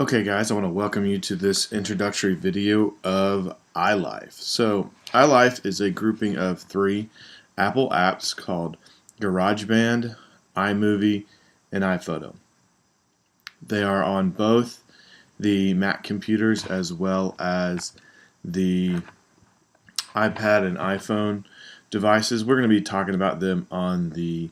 Okay guys, I want to welcome you to this introductory video of iLife. So iLife is a grouping of 3 Apple apps called GarageBand, iMovie, and iPhoto. They are on both the Mac computers as well as the iPad and iPhone devices. We're going to be talking about them on the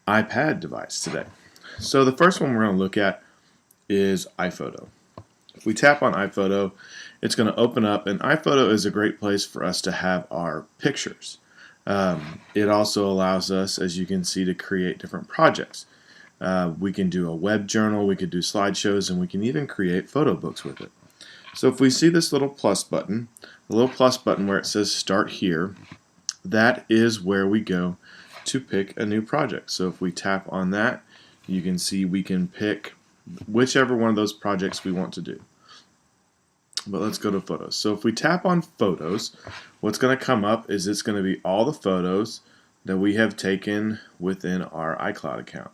iPad device today. So the first one we're going to look at is iPhoto. If we tap on iPhoto, it's going to open up, and iPhoto is a great place for us to have our pictures. It also allows us, as you can see, to create different projects. We can do a web journal, we could do slideshows, and we can even create photo books with it. So if we see this little plus button, the little plus button where it says Start Here, that is where we go to pick a new project. So if we tap on that, you can see we can pick whichever one of those projects we want to do. But let's go to Photos. So if we tap on Photos, what's going to come up is it's going to be all the photos that we have taken within our iCloud account.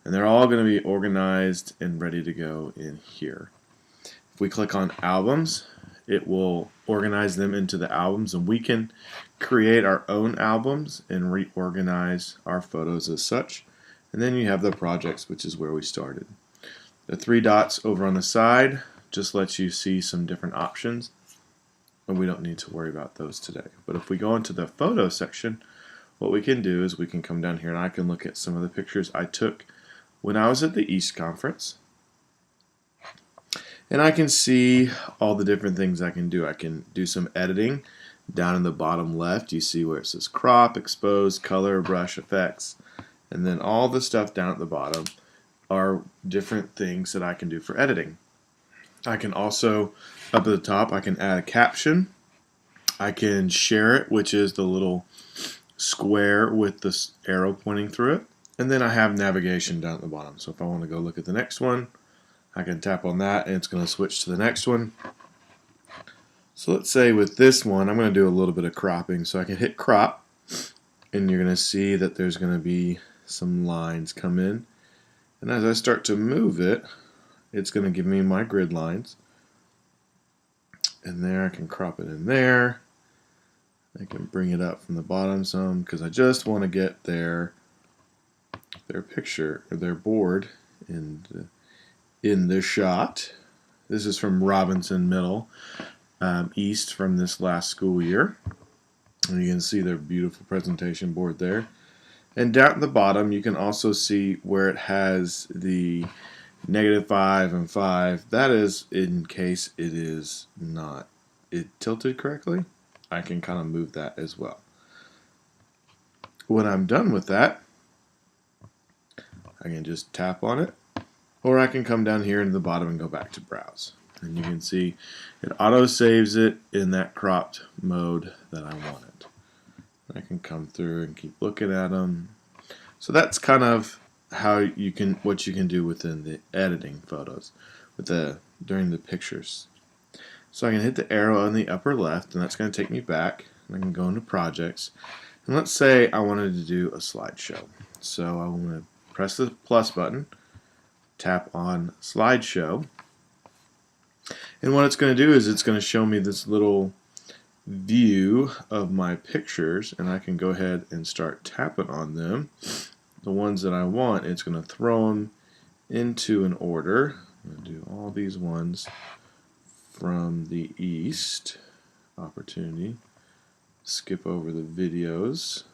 And they're all going to be organized and ready to go in here. If we click on Albums, it will organize them into the albums, and we can create our own albums and reorganize our photos as such. And then you have the projects, which is where we started. The 3 dots over on the side just lets you see some different options, and we don't need to worry about those today. But if we go into the photo section, what we can do is we can come down here and I can look at some of the pictures I took when I was at the East Conference, and I can see all the different things I can do. I can do some editing. Down in the bottom left, you see where it says crop, expose, color, brush, effects, and then all the stuff down at the bottom are different things that I can do for editing. I can also, up at the top, I can add a caption. I can share it, which is the little square with the arrow pointing through it. And then I have navigation down at the bottom. So if I want to go look at the next one, I can tap on that and it's going to switch to the next one. So let's say with this one, I'm going to do a little bit of cropping. So I can hit crop, and you're going to see that there's going to be some lines come in. And as I start to move it, it's going to give me my grid lines. And there I can crop it in there. I can bring it up from the bottom some because I just want to get their picture or their board in the shot. This is from Robinson Middle East from this last school year. And you can see their beautiful presentation board there. And down at the bottom, you can also see where it has the -5 and 5. That is in case it is not tilted correctly. I can kind of move that as well. When I'm done with that, I can just tap on it, or I can come down here into the bottom and go back to Browse. And you can see it auto-saves it in that cropped mode that I want it. I can come through and keep looking at them. So that's kind of what you can do within the editing photos during the pictures. So I can hit the arrow in the upper left, and that's going to take me back. And I can go into projects, and let's say I wanted to do a slideshow. So I want to press the plus button, tap on slideshow, and what it's going to do is it's going to show me this little view of my pictures, and I can go ahead and start tapping on them. The ones that I want, it's going to throw them into an order. I'm going to do all these ones from the east. Opportunity. Skip over the videos.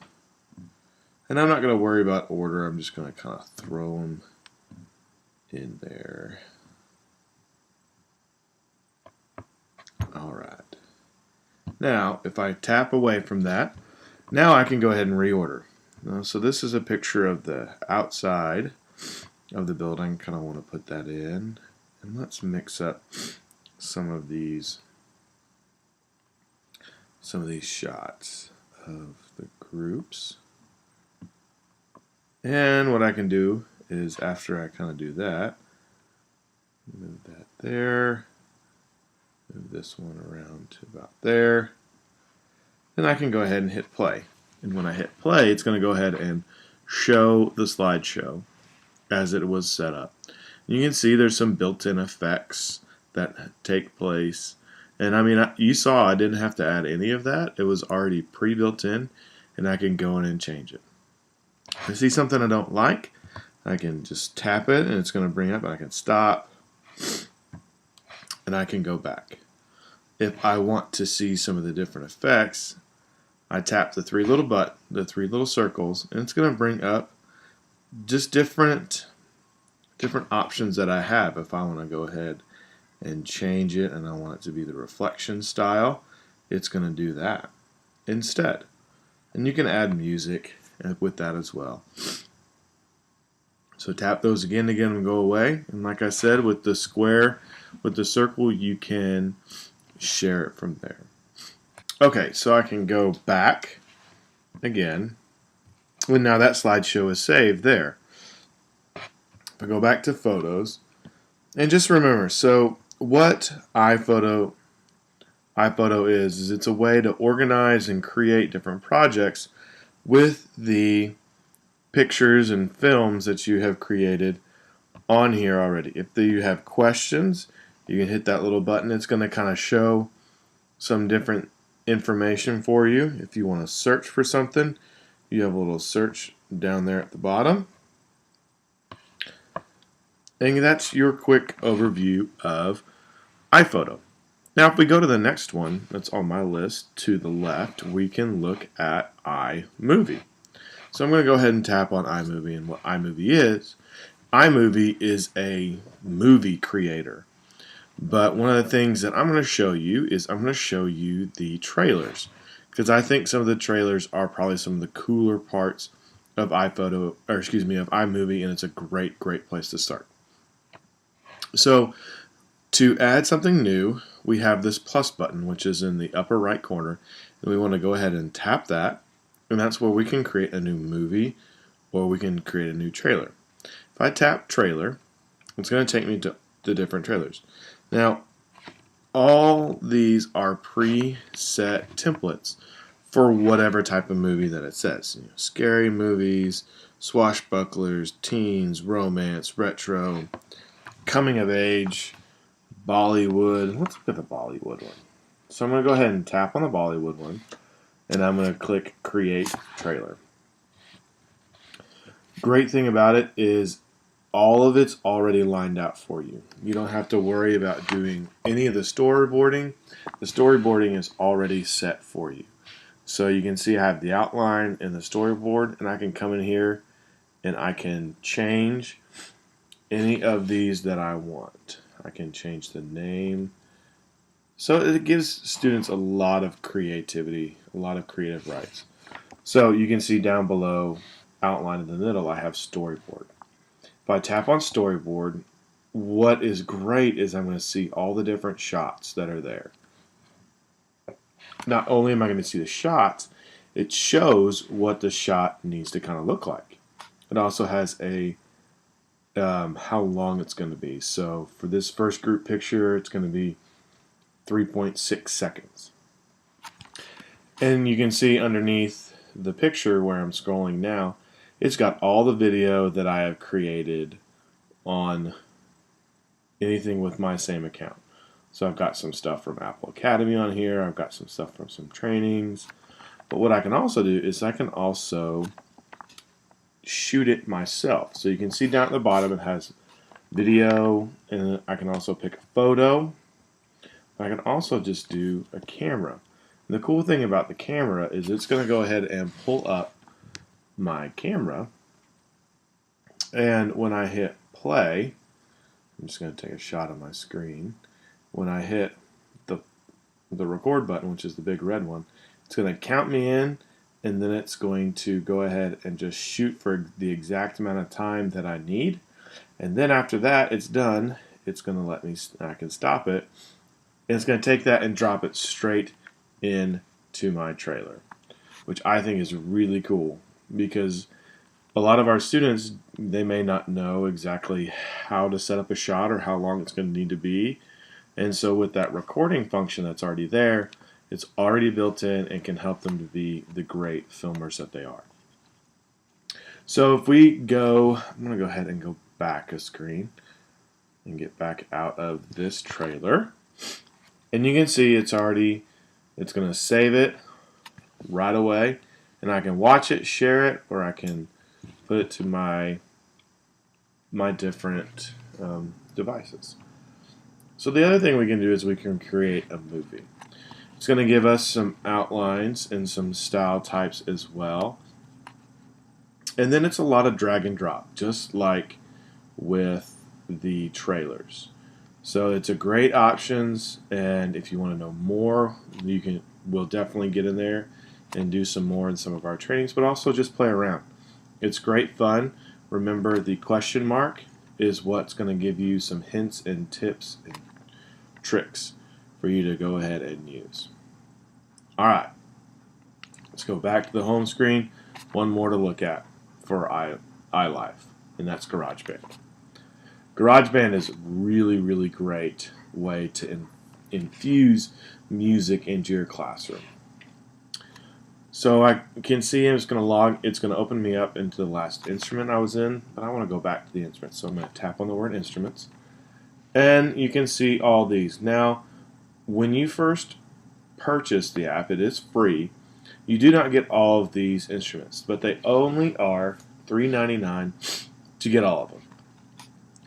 And I'm not going to worry about order. I'm just going to kind of throw them in there. Alright. Now, if I tap away from that, now I can go ahead and reorder. So this is a picture of the outside of the building. Kind of want to put that in. And let's mix up some of these shots of the groups. And what I can do is, after I kind of do that, move that there, move this one around to about there, then I can go ahead and hit play. And when I hit play, it's going to go ahead and show the slideshow as it was set up. You can see there's some built-in effects that take place. And I mean, you saw I didn't have to add any of that. It was already pre-built in, and I can go in and change it. If I see something I don't like, I can just tap it, and it's going to bring up, and I can stop, and I can go back. If I want to see some of the different effects, I tap the three little circles, and it's going to bring up just different options that I have. If I want to go ahead and change it and I want it to be the reflection style, it's going to do that instead. And you can add music with that as well. So tap those again and go away. And like I said, with the square, with the circle, you can share it from there. Okay, so I can go back again. And now that slideshow is saved there. If I go back to photos, and just remember, so what iPhoto is it's a way to organize and create different projects with the pictures and films that you have created on here already. If you have questions, you can hit that little button. It's going to kind of show some different information for you. If you want to search for something, you have a little search down there at the bottom. And that's your quick overview of iPhoto. Now if we go to the next one that's on my list to the left, we can look at iMovie. So I'm going to go ahead and tap on iMovie, and what iMovie is a movie creator. But one of the things that I'm going to show you is I'm going to show you the trailers, because I think some of the trailers are probably some of the cooler parts of iMovie, and it's a great place to start. So to add something new, we have this plus button, which is in the upper right corner, and we want to go ahead and tap that, and that's where we can create a new movie or we can create a new trailer. If I tap trailer, it's going to take me to the different trailers. Now, all these are preset templates for whatever type of movie that it says. You know, scary movies, swashbucklers, teens, romance, retro, coming of age, Bollywood. Let's look at the Bollywood one. So I'm going to go ahead and tap on the Bollywood one, and I'm going to click Create Trailer. Great thing about it is all of it's already lined out for you. You don't have to worry about doing any of the storyboarding. The storyboarding is already set for you. So you can see I have the outline and the storyboard, and I can come in here and I can change any of these that I want. I can change the name. So it gives students a lot of creativity, a lot of creative rights. So you can see down below, outline in the middle, I have storyboard. If I tap on storyboard, what is great is I'm going to see all the different shots that are there. Not only am I going to see the shots, it shows what the shot needs to kind of look like. It also has a how long it's going to be. So for this first group picture, it's going to be 3.6 seconds. And you can see underneath the picture where I'm scrolling now, it's got all the video that I have created on anything with my same account. So I've got some stuff from Apple Academy on here. I've got some stuff from some trainings. But what I can also do is I can also shoot it myself. So you can see down at the bottom it has video, and I can also pick a photo. I can also just do a camera. And the cool thing about the camera is it's going to go ahead and pull up my camera, and when I hit play, I'm just going to take a shot of my screen. When I hit the record button, which is the big red one, it's going to count me in, and then it's going to go ahead and just shoot for the exact amount of time that I need. And then after that, it's done. It's going to let me, I can stop it, and it's going to take that and drop it straight into my trailer, which I think is really cool, because a lot of our students, they may not know exactly how to set up a shot or how long it's going to need to be. And so with that recording function that's already there, it's already built in and can help them to be the great filmers that they are. So if we go, I'm going to go ahead and go back a screen. and get back out of this trailer. And you can see it's going to save it right away. And I can watch it, share it, or I can put it to my different devices. So the other thing we can do is we can create a movie. It's going to give us some outlines and some style types as well. And then it's a lot of drag and drop, just like with the trailers. So it's a great options, and if you want to know more, we'll definitely get in there and do some more in some of our trainings, but also just play around. It's great fun. Remember, the question mark is what's going to give you some hints and tips and tricks for you to go ahead and use. Alright, let's go back to the home screen. One more to look at for iLife, and that's GarageBand. GarageBand is a really, really great way to infuse music into your classroom. So I can see it's going to open me up into the last instrument I was in, but I want to go back to the instruments. So I'm going to tap on the word instruments, and you can see all these. Now, when you first purchase the app, it is free. You do not get all of these instruments, but they only are $3.99 to get all of them.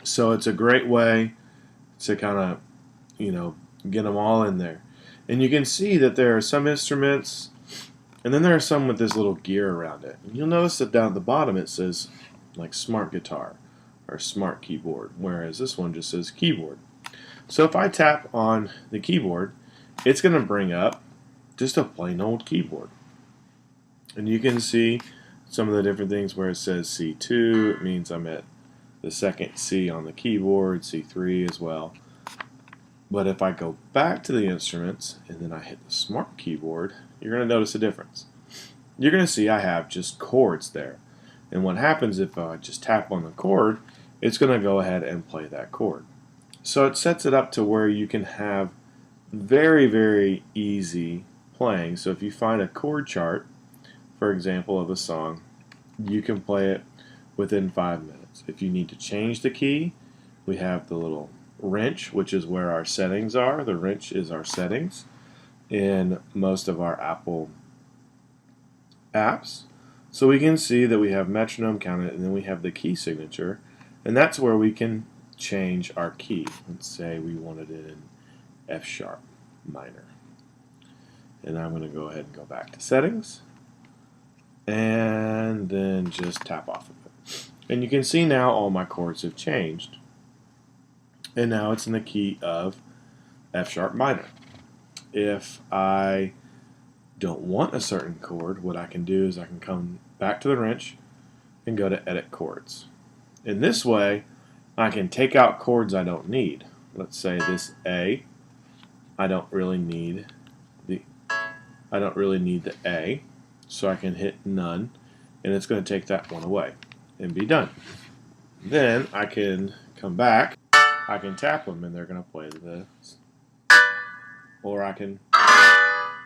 So it's a great way to kind of, get them all in there. And you can see that there are some instruments, and then there are some with this little gear around it. And you'll notice that down at the bottom it says like smart guitar or smart keyboard, whereas this one just says keyboard. So if I tap on the keyboard, it's going to bring up just a plain old keyboard. And you can see some of the different things where it says C2, it means I'm at the second C on the keyboard, C3 as well. But if I go back to the instruments and then I hit the smart keyboard, you're going to notice a difference. You're going to see I have just chords there. And what happens if I just tap on the chord, it's going to go ahead and play that chord. So it sets it up to where you can have very, very easy playing. So if you find a chord chart, for example, of a song, you can play it within 5 minutes. If you need to change the key, we have the little wrench, which is where our settings are. The wrench is our settings in most of our Apple apps. So we can see that we have metronome counted, and then we have the key signature, and that's where we can change our key. Let's say we wanted it in F sharp minor. And I'm going to go ahead and go back to settings and then just tap off of it. And you can see now all my chords have changed. And now it's in the key of F sharp minor. If I don't want a certain chord, what I can do is I can come back to the wrench and go to edit chords. In this way, I can take out chords I don't need. Let's say this A, I don't really need the A, so I can hit none, and it's going to take that one away and be done. Then I can come back, I can tap them and they're going to play this, or I can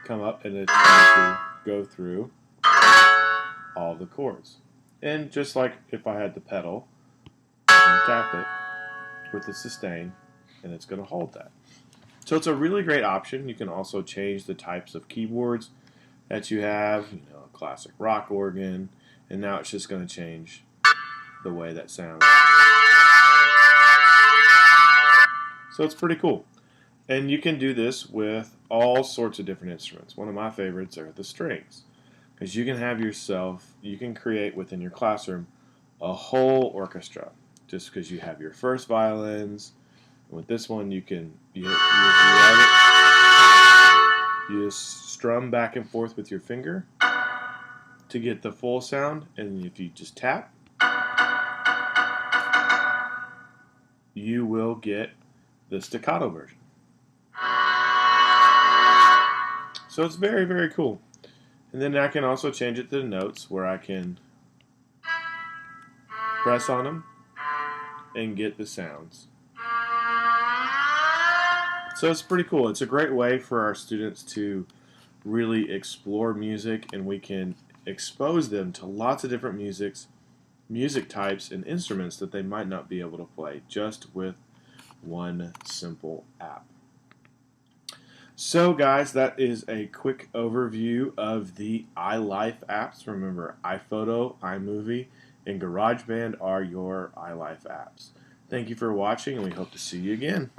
come up and it's going to go through all the chords. And just like if I had the pedal, I can tap it with the sustain and it's going to hold that. So it's a really great option. You can also change the types of keyboards that you have, a classic rock organ, and now it's just going to change the way that sounds. So it's pretty cool. And you can do this with all sorts of different instruments. One of my favorites are the strings, because you can create within your classroom a whole orchestra, just because you have your first violins. With this one, you just strum back and forth with your finger to get the full sound, and if you just tap, you will get the staccato version. So it's very, very cool. And then I can also change it to the notes, where I can press on them and get the sounds. So it's pretty cool. It's a great way for our students to really explore music, and we can expose them to lots of different music types and instruments that they might not be able to play just with one simple app. So guys, that is a quick overview of the iLife apps. Remember, iPhoto, iMovie, and GarageBand are your iLife apps. Thank you for watching, and we hope to see you again.